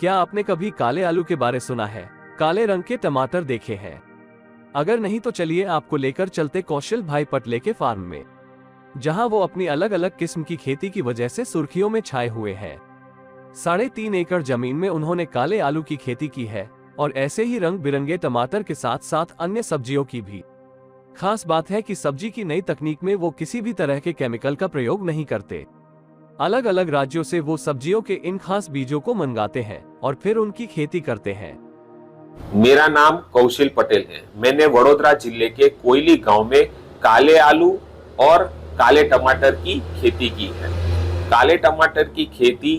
क्या आपने कभी काले आलू के बारे सुना है? काले रंग के टमाटर देखे हैं? अगर नहीं तो चलिए आपको लेकर चलते कौशल भाई पटेल के फार्म में, जहां वो अपनी अलग अलग किस्म की खेती की वजह से सुर्खियों में छाए हुए हैं। 3.5 एकड़ जमीन में उन्होंने काले आलू की खेती की है और ऐसे ही रंग बिरंगे टमाटर के साथ साथ अन्य सब्जियों की भी। खास बात है कि सब्जी की नई तकनीक में वो किसी भी तरह के केमिकल का प्रयोग नहीं करते। अलग अलग राज्यों से वो सब्जियों के इन खास बीजों को मंगाते हैं और फिर उनकी खेती करते हैं। मेरा नाम कौशल पटेल है। मैंने वडोदरा जिले के कोयली गांव में काले आलू और काले टमाटर की खेती की है। काले टमाटर की खेती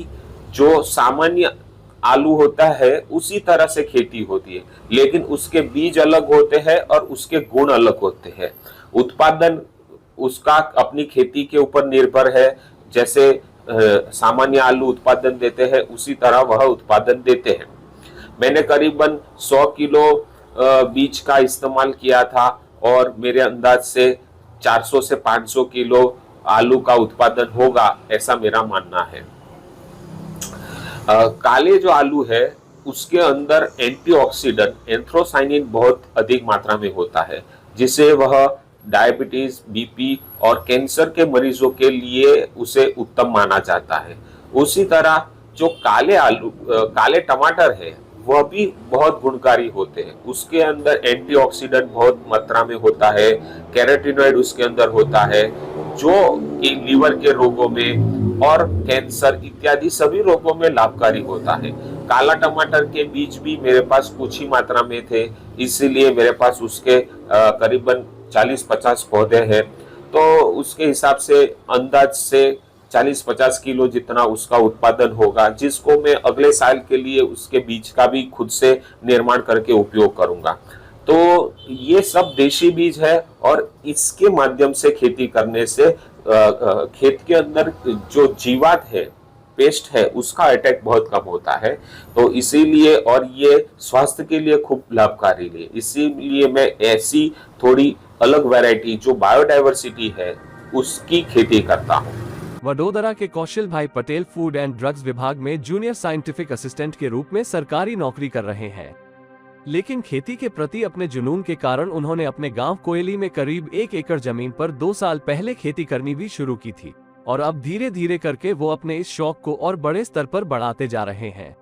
जो सामान्य आलू होता है उसी तरह से खेती होती है, लेकिन उसके बीज अलग होते हैं और उसके गुण अलग होते हैं। उत्पादन उसका अपनी खेती के ऊपर निर्भर है। जैसे सामान्य आलू उत्पादन देते हैं उसी तरह वह उत्पादन देते हैं। मैंने करीबन 100 किलो बीज का इस्तेमाल किया था और मेरे अंदाज से 400 से 500 किलो आलू का उत्पादन होगा, ऐसा मेरा मानना है। काले जो आलू है उसके अंदर एंटीऑक्सीडेंट एंथ्रोसाइनिन बहुत अधिक मात्रा में होता है, जिसे वह डायबिटीज, बीपी और कैंसर के मरीजों के लिए उसे उत्तम माना जाता है। उसी तरह जो काले टमाटर है वह भी बहुत गुणकारी होते हैं। उसके अंदर एंटीऑक्सीडेंट बहुत मात्रा में होता है, कैरोटीनॉइड उसके अंदर होता है, जो कि लीवर के रोगों में और कैंसर इत्यादि सभी रोगों में लाभकारी होता है। काला टमाटर के बीज भी मेरे पास कुछ ही मात्रा में थे, इसीलिए मेरे पास उसके करीबन 40-50 पौधे हैं। तो उसके हिसाब से अंदाज से 40-50 किलो जितना उसका उत्पादन होगा, जिसको मैं अगले साल के लिए उसके बीज का भी खुद से निर्माण करके उपयोग करूंगा। तो ये सब देशी बीज है और इसके माध्यम से खेती करने से खेत के अंदर जो जीवात है, पेस्ट है, उसका अटैक बहुत कम होता है। तो इसीलिए और ये स्वास्थ्य के लिए खूब लाभकारी है। इसीलिए मैं ऐसी थोड़ी अलग वैरायटी जो बायोडाइवर्सिटी है उसकी खेती करता हूँ। वडोदरा के कौशल भाई पटेल फूड एंड ड्रग्स विभाग में जूनियर साइंटिफिक असिस्टेंट के रूप में सरकारी नौकरी कर रहे हैं, लेकिन खेती के प्रति अपने जुनून के कारण उन्होंने अपने गांव कोयली में करीब 1 एकड़ जमीन पर 2 साल पहले खेती करनी भी शुरू की थी और अब धीरे धीरे करके वो अपने इस शौक को और बड़े स्तर पर बढ़ाते जा रहे हैं।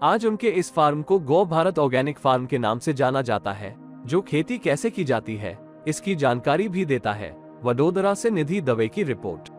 आज उनके इस फार्म को गो भारत ऑर्गेनिक फार्म के नाम से जाना जाता है, जो खेती कैसे की जाती है इसकी जानकारी भी देता है। वडोदरा से निधि दवे की रिपोर्ट।